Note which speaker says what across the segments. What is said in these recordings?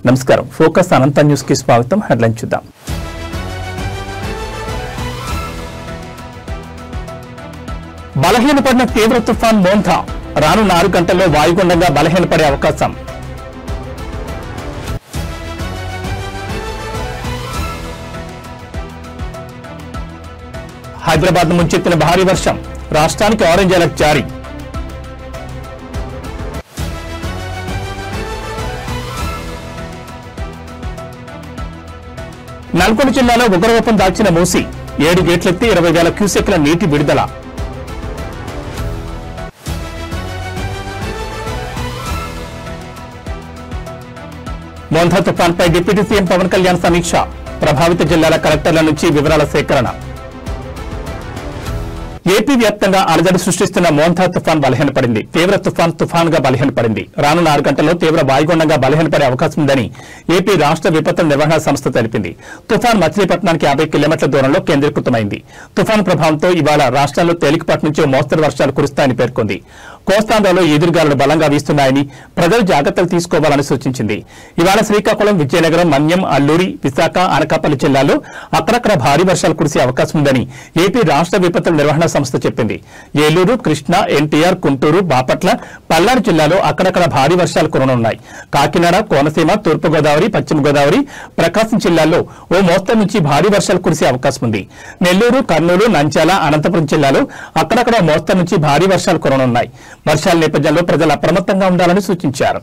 Speaker 1: నమస్కారం ఫోకస్ అనంత న్యూస్ కి స్వాగతం. హెడ్లైన్ చూద్దాం. బలహీనపడిన తీవ్ర తుఫాన్ మోంథా రానున్న 6 గంటల్లో వాయుగుండంగా బలహీనపడే అవకాశం. హైదరాబాద్ ముంచెత్తిన భారీ వర్షం, రాష్ట్రానికి ఆరెంజ్ అలర్ట్ జారీ. నల్గొండ జిల్లాలో ఉగ్రరూపం దాల్చిన మూసి 7 గేట్లెత్తి 20,000 క్యూసెక్ల నీటి విడుదల. మోంథా తుఫాన్పై డిప్యూటీ సీఎం పవన్ కళ్యాణ్ సమీక్ష, ప్రభావిత జిల్లాల కలెక్టర్ల నుంచి వివరాల సేకరణ. ఏపీ వ్యాప్తంగా అలజడి సృష్టిస్తున్న మోంథా తుఫాన్ బలహీనపడింది. తీవ్ర తుఫాన్గా బలహీనపడింది. రానున్న 6 గంటల్లో తీవ్ర వాయుగుండంగా బలహీనపడే అవకాశం ఉందని ఏపీ రాష్ట్ర విపత్తుల నిర్వహణ సంస్థ తెలిపింది. తుఫాన్ మచిలీపట్నానికి 50 కిలోమీటర్ల దూరంలో కేంద్రీకృతమైంది. తుఫాన్ ప్రభావంతో ఇవాళ రాష్ట్రంలో తేలికపాటి నుంచి మోస్తరు వర్షాలు కురుస్తాయని పేర్కొంది. కోస్తాంధ్రలో ఎదురుగాలులు బలంగా వీస్తున్నాయని ప్రజలు జాగ్రత్తలు తీసుకోవాలని సూచించింది. ఇవాళ శ్రీకాకుళం, విజయనగరం, మన్యం, అల్లూరి, విశాఖ, అనకాపల్లి జిల్లాల్లో అక్కడక్కడ భారీ వర్షాలు కురిసే అవకాశం ఉందని ఏపీ రాష్ట్ర విపత్తుల నిర్వహణ సంస్థ చెప్పింది. ఏలూరు, కృష్ణా, ఎన్టీఆర్, గుంటూరు, బాపట్ల, పల్నాడు జిల్లాలో అక్కడక్కడ భారీ వర్షాలు కురనున్నాయి. కాకినాడ, కోనసీమ, తూర్పుగోదావరి, పశ్చిమ గోదావరి, ప్రకాశం జిల్లాల్లో ఓ మోస్తరు నుంచి భారీ వర్షాలు కురిసే అవకాశం ఉంది. నెల్లూరు, కర్నూలు, నంద్యాల, అనంతపురం జిల్లాలో అక్కడక్కడ మోస్తరు నుంచి భారీ వర్షాలు కురనున్నాయి. వర్షాల నేపథ్యంలో ప్రజలు అప్రమత్తంగా ఉండాలని సూచించారు.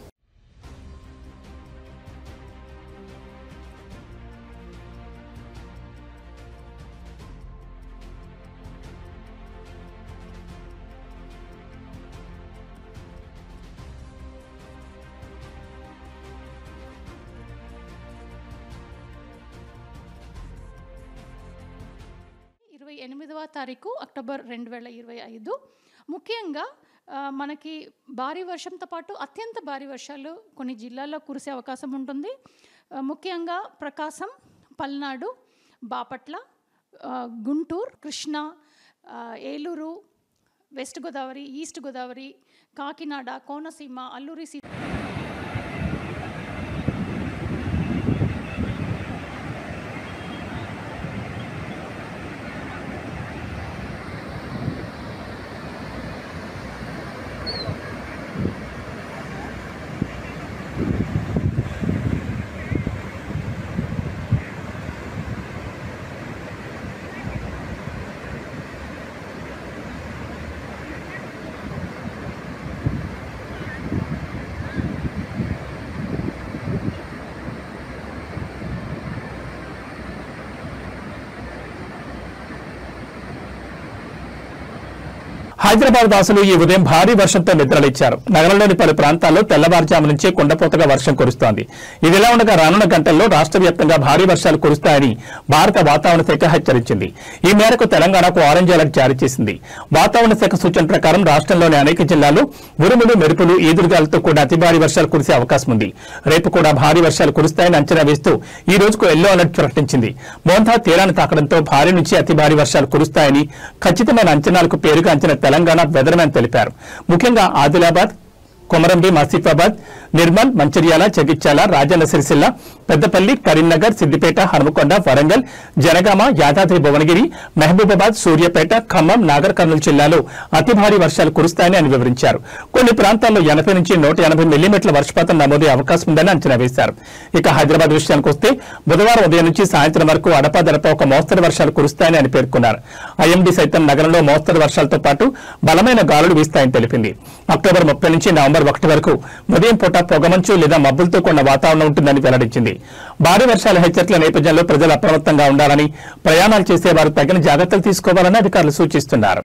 Speaker 2: తారీఖు అక్టోబర్ 2025 ముఖ్యంగా మనకి భారీ వర్షంతో పాటు అత్యంత భారీ వర్షాలు కొన్ని జిల్లాల్లో కురిసే అవకాశం ఉంటుంది. ముఖ్యంగా ప్రకాశం, పల్నాడు, బాపట్ల, గుంటూరు, కృష్ణా, ఏలూరు, వెస్ట్ గోదావరి, ఈస్ట్ గోదావరి, కాకినాడ, కోనసీమ, అల్లూరి
Speaker 1: హైదరాబాద్ వాసులు ఈ ఉదయం భారీ వర్షంతో నిద్రలేచారు. నగరంలోని పలు ప్రాంతాల్లో తెల్లవారుజాము నుంచే కుండపోతగా వర్షం కురుస్తోంది. ఇదిలా ఉండగా రానున్న గంటల్లో రాష్ట్ర వ్యాప్తంగా భారీ వర్షాలు కురుస్తాయని భారత వాతావరణ శాఖ హెచ్చరించింది. ఈ మేరకు తెలంగాణకు ఆరెంజ్ అలర్ట్ జారీ చేసింది. వాతావరణ శాఖ సూచన ప్రకారం రాష్ట్రంలోని అనేక జిల్లాల్లో ఉరుములు, మెరుపులు, ఈదురుగాలతో కూడా అతి భారీ వర్షాలు కురిసే అవకాశం ఉంది. రేపు కూడా భారీ వర్షాలు కురుస్తాయని అంచనా వేస్తూ ఈ రోజుకు ఎల్లో అలర్ట్ ప్రకటించింది. మోంథా తీరాన్ని తాకడంతో భారీ నుంచి అతి భారీ వర్షాలు కురుస్తాయని ఖచ్చితమైన అంచనాలకు పేరుగా అంచనా తెలంగాణ వెదర్ మ్యాన్ తెలిపారు. ముఖ్యంగా ఆదిలాబాద్, కొమరంభీం, ఆసిఫాబాద్, నిర్మల్, మంచిర్యాల, జగిత్యాల, రాజన్న సిరిసిల్ల, పెద్దపల్లి, కరీంనగర్, సిద్దిపేట, హనుమకొండ, వరంగల్, జనగామ, యాదాద్రి భువనగిరి, మహబూబాబాద్, సూర్యాపేట, ఖమ్మం, నాగర్ కర్నూలు జిల్లాలో అతి భారీ వర్షాలు కురుస్తాయని ఆయన వివరించారు. కొన్ని ప్రాంతాల్లో 80 నుంచి 180 మిల్లీమీటర్ల వర్షపాతం నమోదయ్యే అవకాశం ఉందని అంచనా వేశారు. ఇక హైదరాబాద్ విషయానికి వస్తే బుధవారం ఉదయం నుంచి సాయంత్రం వరకు అడపాదడపా ఒక మోస్తరు వర్షాలు కురుస్తాయని ఆయన పేర్కొన్నారు. ఐఎండీ సైతం నగరంలో మోస్తరు వర్షాలతో పాటు బలమైన గాలులు వీస్తాయని తెలిపింది. అక్టోబర్ 30 నుంచి నవంబర్ 1 వరకు ఉదయం పూట పొగమంచు లేదా మబ్బులతో కూడిన వాతావరణం ఉంటుందని వెల్లడించింది. భారీ వర్షాల హెచ్చరికల నేపథ్యంలో ప్రజలు అప్రమత్తంగా ఉండాలని, ప్రయాణాలు చేసేవారు తగిన జాగ్రత్తలు తీసుకోవాలని అధికారులు సూచిస్తున్నారు.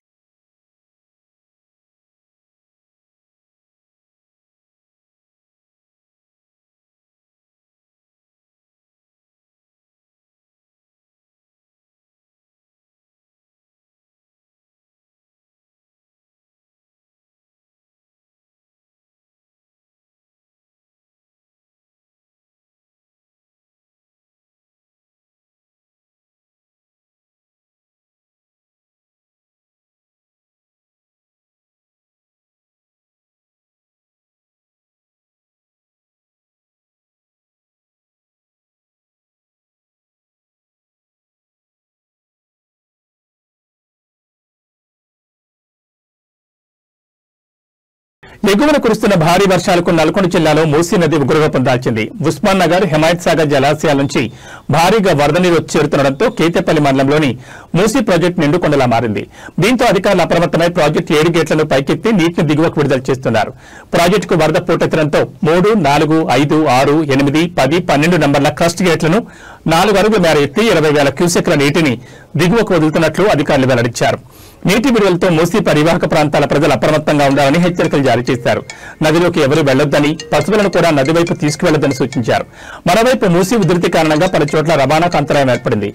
Speaker 1: ఎగువన కురుస్తున్న భారీ వర్షాలకు నల్గొండ జిల్లాలో మూసీ నది ఉగ్రరూపం దాల్చింది. ఉస్మాన్ నగర్, హిమాయత్ సాగర్ జలాశయాల నుంచి భారీగా వరద నీరు చేరుతుండటంతో కేతేపల్లి మండలంలోని మూసీ ప్రాజెక్టు నిండుకొండలా మారింది. దీంతో అధికారులు అప్రమత్తమై ప్రాజెక్టు 7 గేట్లను పైకెత్తి నీటిని దిగువకు విడుదల చేస్తున్నారు. ప్రాజెక్టుకు వరద పోటెత్తడంతో 3, 4, 5, 6, 8, 10, 12 నంబర్ల క్రస్ట్ గేట్లను 4 అడుగుల మేర ఎత్తి 20,000 క్యూసెక్ల నీటిని దిగువకు వదులుతున్నట్లు అధికారులు వెల్లడించారు. నీటి విడుదలతో మూసీ పరివాహక ప్రాంతాల ప్రజలు అప్రమత్తంగా ఉండాలని హెచ్చరికలు జారీ చేశారు. నదిలోకి ఎవరూ వెళ్లొద్దని, పశువులను కూడా నది వైపు తీసుకువెళ్లొద్దని సూచించారు. మరోవైపు మూసీ ఉధృతి కారణంగా పలు చోట్ల రవాణాకు అంతరాయం ఏర్పడింది.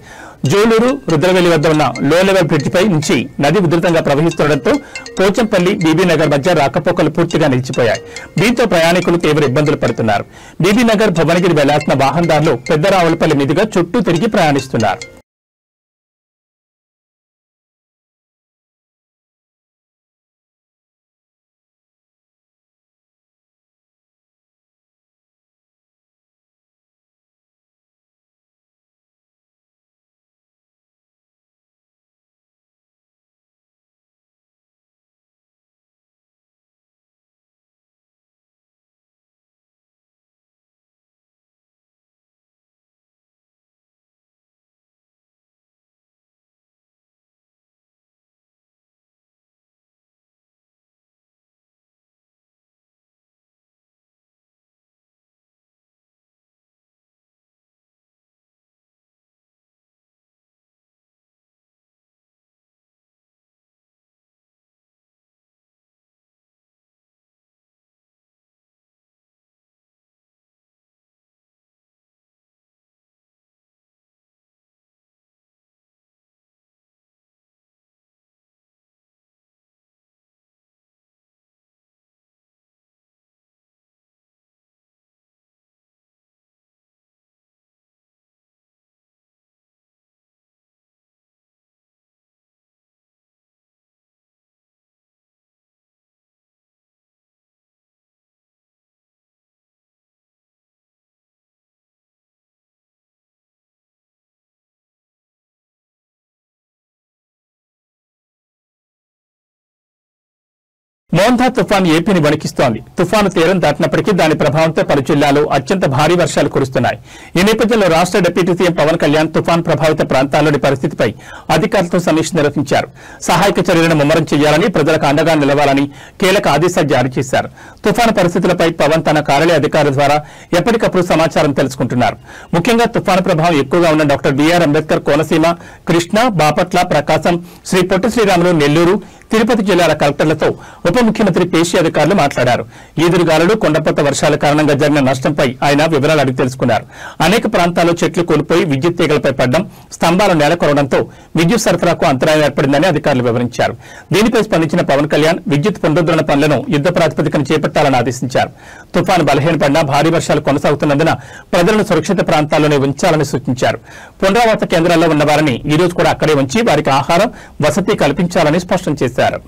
Speaker 1: జోలూరు, రుద్రవెల్లి వద్ద ఉన్న లో లెవెల్ బ్రిడ్జిపై నుంచి నది ఉధృతంగా ప్రవహిస్తుండటంతో పోచంపల్లి, బీబీనగర్ మధ్య రాకపోకలు పూర్తిగా నిలిచిపోయాయి. దీంతో ప్రయాణికులు తీవ్ర ఇబ్బందులు పడుతున్నారు. బీబీనగర్, భువనగిరి వెళ్లాల్సిన వాహనదారులు పెద్దరావులపల్లి మీదుగా చుట్టూ తిరిగి ప్రయాణిస్తున్నారు. మోంథా తుఫాన్ ఏపీని వణికిస్తోంది. తుఫాను తీరం దాటినప్పటికీ దాని ప్రభావంతో పలు జిల్లాల్లో అత్యంత భారీ వర్షాలు కురుస్తున్నాయి. ఈ నేపథ్యంలో రాష్ట్ర డిప్యూటీ సీఎం పవన్ కళ్యాణ్ తుఫాన్ ప్రభావిత ప్రాంతాల్లోని పరిస్థితిపై అధికారులతో సమీక్ష నిర్వహించారు. సహాయక చర్యలను ముమ్మరం చేయాలని, ప్రజలకు అండగా నిలవాలని కీలక ఆదేశాలు జారీ చేశారు. తుఫాను పరిస్థితులపై పవన్ తన కార్యాలయ అధికారుల ద్వారా ఎప్పటికప్పుడు సమాచారం తెలుసుకుంటున్నారు. ముఖ్యంగా తుఫాను ప్రభావం ఎక్కువగా ఉన్న డాక్టర్ బిఆర్ అంబేద్కర్ కోనసీమ, కృష్ణా, బాపట్ల, ప్రకాశం, శ్రీ పొట్టి శ్రీరాములు, నెల్లూరు, తిరుపతి జిల్లాల కలెక్టర్లతో ఉప ముఖ్యమంత్రి పేషి అధికారులు మాట్లాడారు. ఈదురుగాలులు, కొండపోత వర్షాల కారణంగా జరిగిన నష్టంపై ఆయన వివరాలు అడిగి తెలుసుకున్నారు. అనేక ప్రాంతాల్లో చెట్లు కూలిపోయి విద్యుత్ తీగలపై పడ్డం, స్తంభాలు నేలకొరవడంతో విద్యుత్ సరఫరాకు అంతరాయం ఏర్పడిందని అధికారులు వివరించారు. దీనిపై స్పందించిన పవన్ కళ్యాణ్ విద్యుత్ పునరుద్ధరణ పనులను యుద్ధ ప్రాతిపదికన చేపట్టాలని ఆదేశించారు. తుఫాను బలహీనపడినా భారీ వర్షాలు కొనసాగుతున్నందున ప్రజలను సురక్షిత ప్రాంతాల్లోనే ఉంచాలని సూచించారు. పునరావాస కేంద్రాల్లో ఉన్న వారిని ఈ రోజు కూడా అక్కడే ఉంచి వారికి ఆహారం, వసతి కల్పించాలని స్పష్టం చేశారు.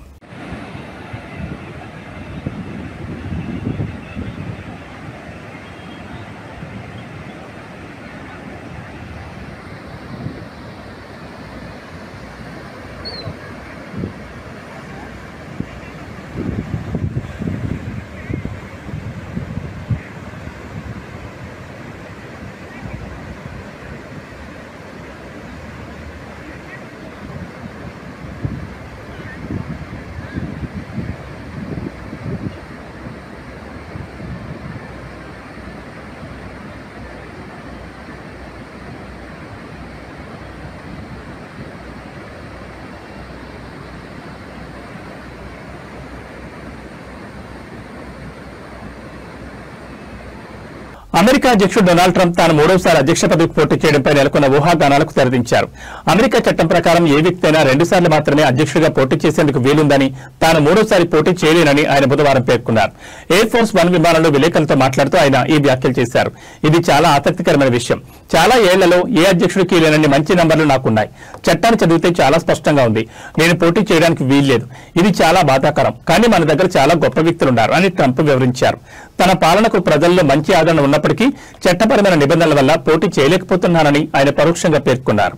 Speaker 1: అమెరికా అధ్యక్షుడు డొనాల్డ్ ట్రంప్ తాను 3వసారి అధ్యక్ష పదవికి పోటీ చేయడంపై నెలకొన్న ఊహాగానాలకు తెరదించారు. అమెరికా చట్టం ప్రకారం ఏ వ్యక్తి అయినా 2 సార్లు మాత్రమే అధ్యక్షుడిగా పోటీ చేసేందుకు వీలుందని, తాను 3వసారి పోటీ చేయలేనని ఆయన బుధవారం పేర్కొన్నారు. ఎయిర్ ఫోర్స్ 1 విమానంలో విలేకరులతో మాట్లాడుతూ ఆయన ఈ వ్యాఖ్యలు చేశారు. ఇది చాలా ఆసక్తికరమైన విషయం. చాలా ఏళ్లలో ఏ అధ్యక్షుడికి లేనన్ని మంచి నంబర్లు నాకున్నాయి. చట్టాన్ని చదివితే చాలా స్పష్టంగా ఉంది. నేను పోటీ చేయడానికి వీల్లేదు. ఇది చాలా బాధాకరం. కానీ మన దగ్గర చాలా గొప్ప వ్యక్తులున్నారు అని ట్రంప్ వివరించారు. తన పాలనకు ప్రజల్లో మంచి ఆదరణ ఉన్నప్పటికీ చట్టపరమైన నిబంధనల వల్ల పోటీ చేయలేకపోతున్నానని ఆయన పరోక్షంగా పేర్కొన్నారు.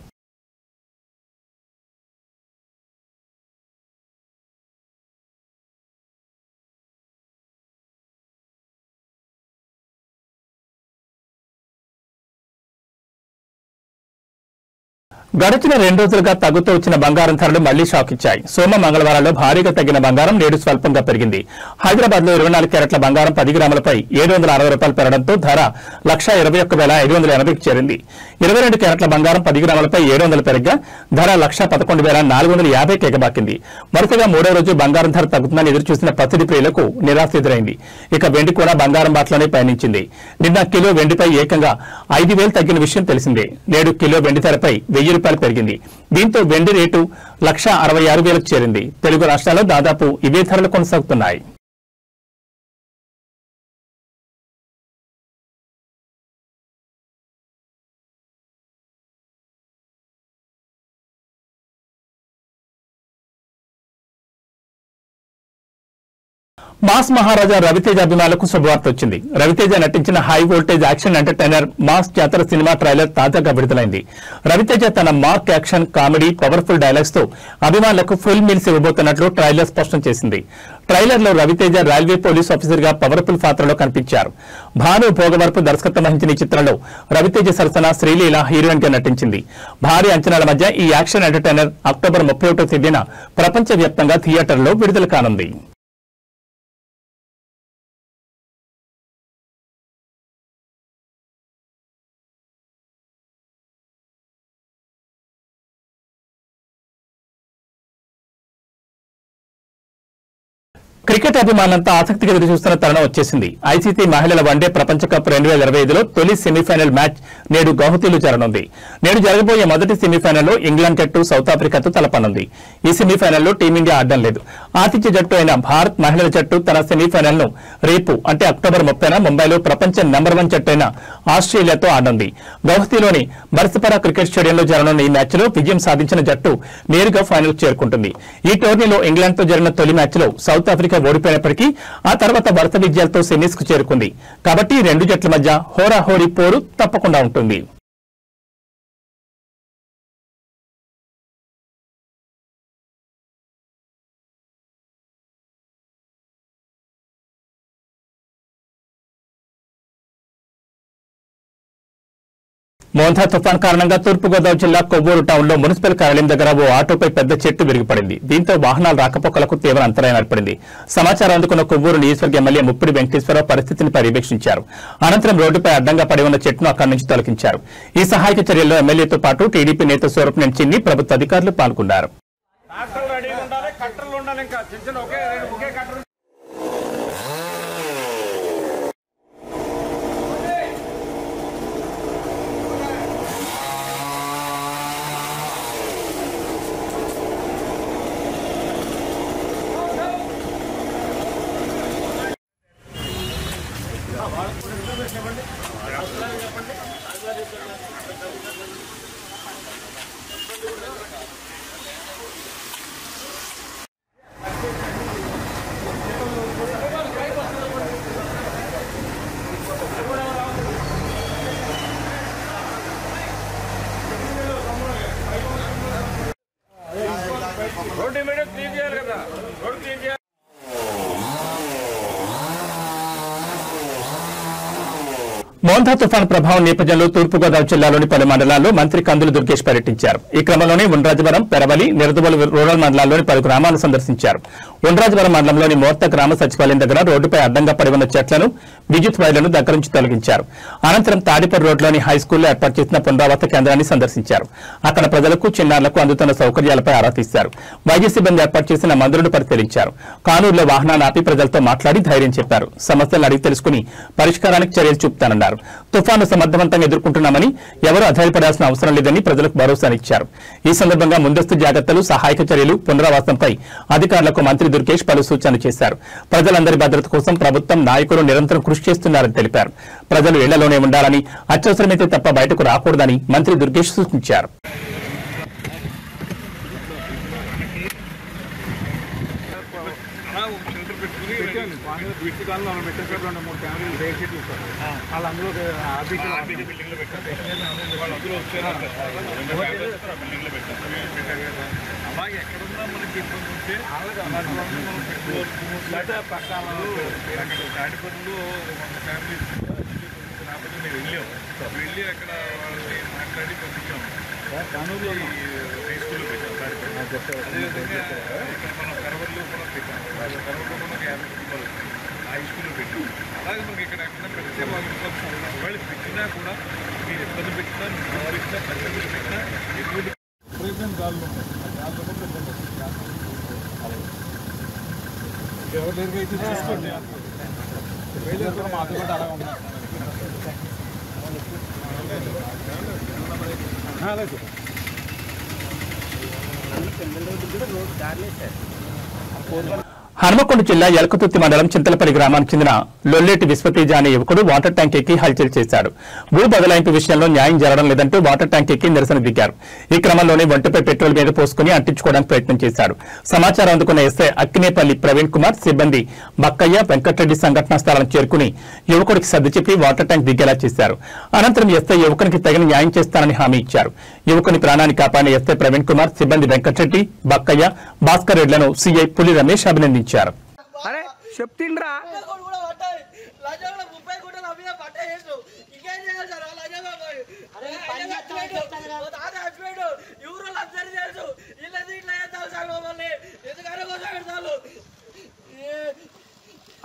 Speaker 1: గడిచిన 2 రోజులుగా తగ్గుతూ వచ్చిన బంగారం ధరలు మళ్లీ షాక్ ఇచ్చాయి. సోమ మంగళవారాల్లో భారీగా తగ్గిన బంగారం నేడు స్వల్పంగా పెరిగింది. హైదరాబాద్ లో 24 క్యారెట్ల బంగారం 10 గ్రాములపై ₹760 పెరగడంతో ధర 1,21,580కి చేరింది. 22 క్యారెట్ల బంగారం 10 గ్రాములపై 700 పెరగ్గా ధర 1,11,450కి ఎగబాకింది. వరుసగా 3వ రోజు బంగారం ధర తగ్గుతుందని ఎదురుచూసిన పసిడి ప్రియులకు నిరాశ ఎదురైంది. ఇక వెండి కూడా బంగారం బాటలోనే పయనించింది. నిన్న కిలో వెండిపై ఏకంగా 5,000 తగ్గిన విషయం తెలిసిందే. నేడు కిలో వెండి ధరపై ₹1,000 పెరిగింది. దీంతో వెండి రేటు 1,66,000కు చేరింది. తెలుగు రాష్ట్రాల్లో దాదాపు ఇవే ధరలు కొనసాగుతున్నాయి. మాస్ మహారాజా రవితేజ అభిమానులకు శుభవార్త వచ్చింది. రవితేజ నటించిన high voltage action entertainer mass జాతర సినిమా ట్రైలర్ తాజాగా విడుదలైంది. రవితేజ తన mark action, comedy, powerful dialogues తో అభిమానులకు ఫుల్ మీల్స్ ఇవ్వబోతున్నట్లు ట్రైలర్ స్పష్టం చేసింది. ట్రైలర్ లో రవితేజ రైల్వే పోలీస్ ఆఫీసర్ గా పవర్ఫుల్ పాత్రలో కనిపించారు. భాను భోగవరపు దర్శకత్వం వహించిన ఈ చిత్రంలో రవితేజ సరసన శ్రీలీల హీరోయిన్ గా నటించింది. భారీ అంచనాల మధ్య ఈ యాక్షన్ ఎంటర్టైనర్ అక్టోబర్ 31వ తేదీన ప్రపంచవ్యాప్తంగా థియేటర్లో విడుదల కానుంది. క్రికెట్ అభిమానులంతా ఆసక్తిగా ఎదురుచూస్తున్న తరుణం వచ్చేసింది. ఐసీసీ మహిళల వన్డే ప్రపంచ కప్ 2025లో తొలి సెమీఫైనల్ మ్యాచ్ నేడు గౌహతిలో జరగనుంది. నేడు జరగబోయే మొదటి సెమీఫైనల్లో ఇంగ్లాండ్ జట్టు సౌత్ ఆఫ్రికాతో తలపనుంది. ఈ సెమీఫైనల్లో టీమిండియా ఆడడం లేదు. ఆతిథ్య జట్టు అయిన భారత్ మహిళల జట్టు తన సెమీఫైనల్ ను రేపు అంటే అక్టోబర్ 30న ముంబైలో ప్రపంచ నెంబర్ 1 జట్టు అయిన ఆస్ట్రేలియాతో ఆడనుంది. గౌహతిలోని బర్సపరా క్రికెట్ స్టేడియంలో జరగనున్న ఈ మ్యాచ్లో విజయం సాధించిన జట్టు నేరుగా ఫైనల్ చేరుకుంటుంది. ఈ టోర్నీలో ఇంగ్లాండ్ తో జరిగిన తొలి మ్యాచ్లో సౌత్ ఆఫ్రికా ఓడిపోయినప్పటికీ ఆ తర్వాత వరుస విజయాలతో సెమీస్ కు చేరుకుంది. కాబట్టి 2 జట్ల మధ్య హోరాహోరీ పోరు తప్పకుండా ఉంటుంది. మోంథా తుఫాన్ కారణంగా తూర్పుగోదావరి జిల్లా కొవ్వూరు టౌన్ లో మున్సిపల్ కార్యాలయం దగ్గర ఓ ఆటోపై పెద్ద చెట్టు విరిగిపడింది. దీంతో వాహనాల రాకపోకలకు తీవ్ర అంతరాయం ఏర్పడింది. సమాచారం అందుకున్న కొవ్వూరు నియోజకవర్గ ఎమ్మెల్యే ముప్పిడి వెంకటేశ్వరరావు పరిస్థితిని పర్యవేక్షించారు. అనంతరం రోడ్డుపై అడ్డంగా పడి ఉన్న చెట్టును అక్కడి నుంచి తొలగించారు. ఈ సహాయక చర్యల్లో ఎమ్మెల్యేతో పాటు టీడీపీ నేత సూరప్నేని చిన్ని, ప్రభుత్వ అధికారులు పాల్గొన్నారు. మోంథా తుఫాన్ ప్రభావం నేపథ్యంలో తూర్పుగోదావరి జిల్లాలోని పలు మండలాల్లో మంత్రి కందుల దుర్గేష్ పర్యటించారు. ఈ క్రమంలోనే ఉండ్రాజవరం, పెరవలి, నిరదవోలు రూరల్ మండలాల్లోని పలు గ్రామాలను సందర్శించారు. ఉండ్రాజవరం మండలంలోని మోర్త గ్రామ సచివాలయం దగ్గర రోడ్డుపై అడ్డంగా పడి ఉన్న చెట్లను, విద్యుత్ వైర్లను దగ్గర నుంచి తొలగించారు. అనంతరం తాడిపర్ రోడ్లోని హైస్కూల్లో ఏర్పాటు చేసిన పునరావాస కేంద్రాన్ని సందర్శించారు. అక్కడ ప్రజలకు, చిన్నారులకు అందుతున్న సౌకర్యాలపై ఆరా తీశారు. వైద్య సిబ్బంది ఏర్పాటు చేసిన మందులను పరిశీలించారు. కానూరులో వాహనాన్ని ఆపి ప్రజలతో మాట్లాడి ధైర్యం చెప్పారు. సమస్యలను అడిగి తెలుసుకుని పరిష్కారానికి చర్యలు చూపుతానన్నారు. తుఫాను సమర్థవంతంగా ఎదుర్కొంటున్నామని, ఎవరూ అధైర్యపడాల్సిన అవసరం లేదని ప్రజలకు భరోసానిచ్చారు. ఈ సందర్భంగా ముందస్తు జాగ్రత్తలు, సహాయక చర్యలు, పునరావాసంపై అధికారులకు మంత్రి దుర్గేష్ పలు సూచనలు చేశారు. ప్రజలందరి భద్రత కోసం ప్రభుత్వం, నాయకులు నిరంతరం కృషి చేస్తున్నారని తెలిపారు. ప్రజలు ఇళ్లలోనే ఉండాలని, అత్యవసరమైతే తప్ప బయటకు రాకూడదని మంత్రి దుర్గేష్ సూచించారు.
Speaker 3: అలాగే ఎక్కడున్నా మనకి ఇబ్బంది ఉంటే పక్కనలో తాడిపల్లిలో మన ఫ్యామిలీ రాకపోతే మేము వెళ్ళాము. వెళ్ళి అక్కడ వాళ్ళని మాట్లాడి పంపించాము. కానూరులో హై స్కూల్లో పెట్టాం కార్యక్రమం. అదేవిధంగా ఇక్కడ మనం కరవల్లో కూడా పెట్టాం. కరవల్లో కూడా 50 కుటుంబాలు హై స్కూల్లో పెట్టాం. అలాగే మనకి ఇక్కడ ఎక్కడ పెడితే వాళ్ళు ఒకవేళ పెట్టినా కూడా మీరు ఇబ్బంది పెట్టినా పెట్టినా పరిస్థితులు పెట్టినా ఎటువంటి ప్రయత్నం గాల్లో ఉన్నాయి. ఎవరి దగ్గర అయితే తీసుకోండి మాతో కూడా అలా ఉన్నారు. అలాగే
Speaker 1: హనుమకొండ జిల్లా ఎలకతుర్తి మండలం చింతలపల్లి గ్రామానికి చెందిన లొల్లేటి విశ్వతేజ అనే యువకుడు వాటర్ ట్యాంక్ ఎక్కి హల్చల్ చేశాడు. భూ బదలాయింపు విషయంలో న్యాయం జరగడం లేదంటూ వాటర్ ట్యాంక్ ఎక్కి నిరసన దిగారు. ఈ క్రమంలోనే ఒంటిపై పెట్రోల్ మీద పోసుకుని అంటించుకోవడానికి ప్రయత్నం చేశాడు. సమాచారం అందుకున్న ఎస్ఐ అక్కినేపల్లి ప్రవీణ్ కుమార్ సిబ్బంది బక్కయ్య వెంకటరెడ్డి సంఘటనా స్థలానికి చేరుకుని యువకుడికి సర్ది చెప్పి వాటర్ ట్యాంక్ దిగేలా చేశారు. అనంతరం ఎస్ఐ యువకునికి తగిన న్యాయం చేస్తానని హామీ ఇచ్చారు. యువకుని ప్రాణాన్ని కాపాడిన ఎస్ఐ ప్రవీణ్ కుమార్ సిబ్బంది వెంకటరెడ్డి బక్కయ్య భాస్కర్ రెడ్లను సీఐ పులి రమేష్ అభినందించారు.
Speaker 4: అరే చెప్తిండ్రా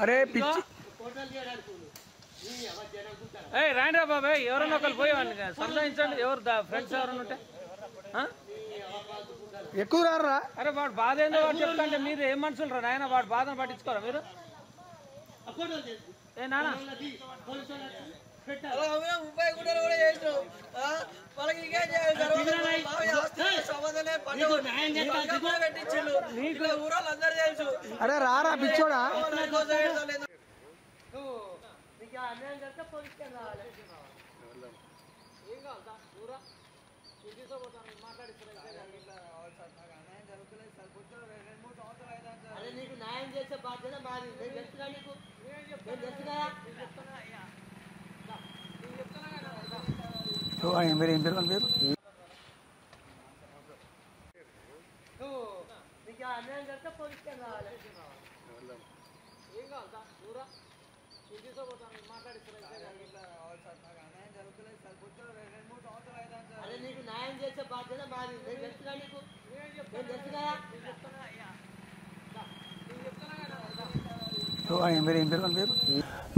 Speaker 4: అరే పిచ్చి రాండ్రా బాబాయ్ ఎవరన్నా ఒకరు పోయి సంధానించండి. ఎవరు ఫ్రెండ్స్ ఎవరన్నా ఉంటే ఎక్కువ రారా. అరే వాడు బాధ ఏందో వాడు చెప్తా అంటే మీరు ఏం మనుషులు రా నాయన, వాడు బాధను పట్టించుకోరా మీరు. ఏ నాన్న అరే రారా పిచ్చోడా.
Speaker 5: నీకు న్యాయం చేసే బాధ్యత మాది. నేను చెప్తున్నా నీకు, నేను చెప్తున్నా
Speaker 4: ఏం పేరు పేరు
Speaker 5: నీకు అన్యాయం చేస్తే పోలీస్ స్టేషన్ రావాలి. ఏం కావాలి సార్ దూరా నేను తీసుకోపోతాను మాట్లాడిస్తున్నా. అదే నీకు న్యాయం చేసే బాధ్యత మాది. నేను చెప్తున్నా నీకు, నేను చెప్తున్నా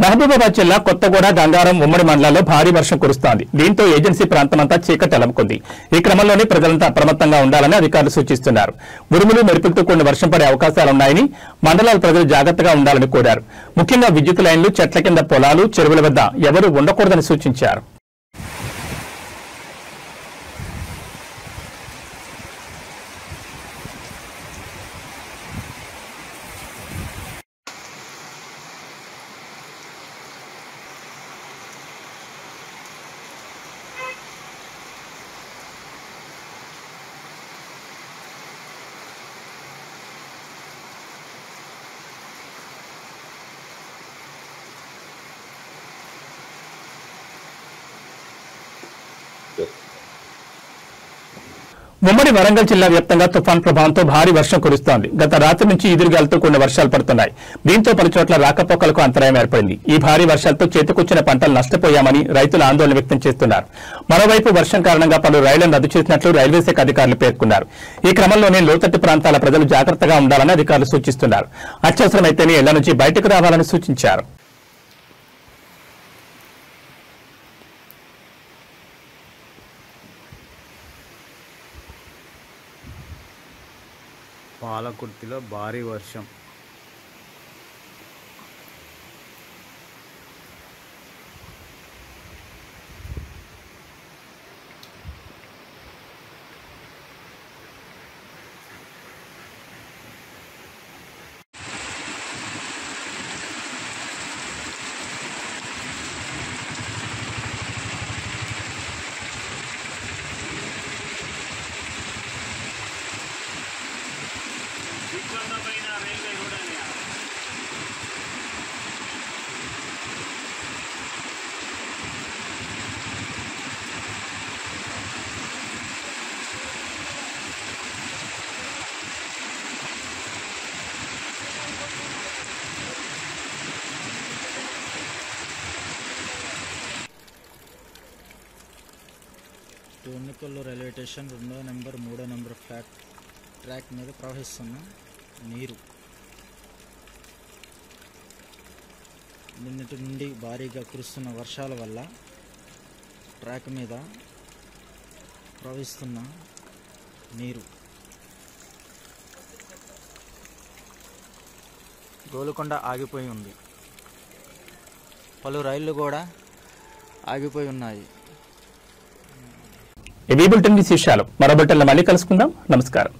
Speaker 1: మహబూబాబాద్ జిల్లా కొత్తగూడ గంగారం ఉమ్మడి మండలాల్లో భారీ వర్షం కురుస్తోంది. దీంతో ఏజెన్సీ ప్రాంతమంతా చీకటి అలముకుంది. ఈ క్రమంలోనే ప్రజలంతా అప్రమత్తంగా ఉండాలని అధికారులు సూచిస్తున్నారు. ఉరుములు మెరుపులతో కూడిన వర్షం పడే అవకాశాలున్నాయని మండలాల ప్రజలు జాగ్రత్తగా ఉండాలని కోరారు. ముఖ్యంగా విద్యుత్ లైన్లు, చెట్ల కింద పొలాలు, చెరువుల వద్ద ఎవరూ ఉండకూడదని సూచించారు. ఉమ్మడి వరంగల్ జిల్లా వ్యాప్తంగా తుఫాన్ ప్రభావంతో భారీ వర్షం కురుస్తోంది. గత రాత్రి నుంచి ఈదురుగాలతో కూడిన వర్షాలు పడుతున్నాయి. దీంతో పలుచోట్ల రాకపోకలకు అంతరాయం ఏర్పడింది. ఈ భారీ వర్షాలతో చేతికొచ్చిన పంటలు నష్టపోయామని రైతులు ఆందోళన వ్యక్తం చేస్తున్నారు. మరోవైపు వర్షం కారణంగా పలు రైళ్లను రద్దు చేసినట్లు రైల్వే శాఖ అధికారులు పేర్కొన్నారు. ఈ క్రమంలోనే లోతట్టు ప్రాంతాల ప్రజలు జాగ్రత్తగా ఉండాలని అధికారులు సూచిస్తున్నారు. అత్యవసరమైతేనే ఇళ్ల నుంచి బయటకు రావాలని సూచించారు.
Speaker 6: పాలకుర్తిలో భారీ వర్షం.
Speaker 3: విశ్వమైన రైల్వే
Speaker 7: దోనికొల్లు రైల్వే స్టేషన్ 2వ నెంబర్ 3వ నెంబర్ ట్రాక్ మీద ప్రవహిస్తున్న నీరు నిన్నటి నుండి భారీగా కురుస్తున్న వర్షాల వల్ల ట్రాక్ మీద ప్రవహిస్తున్న నీరు గోల్కొండ ఆగిపోయి ఉంది. పలు రైళ్లు కూడా ఆగిపోయి ఉన్నాయి.
Speaker 1: ఇవి బులెటిన్ విశేషాలు. మరో బులెటిన్లో మళ్ళీ కలుసుకుందాం. నమస్కారం.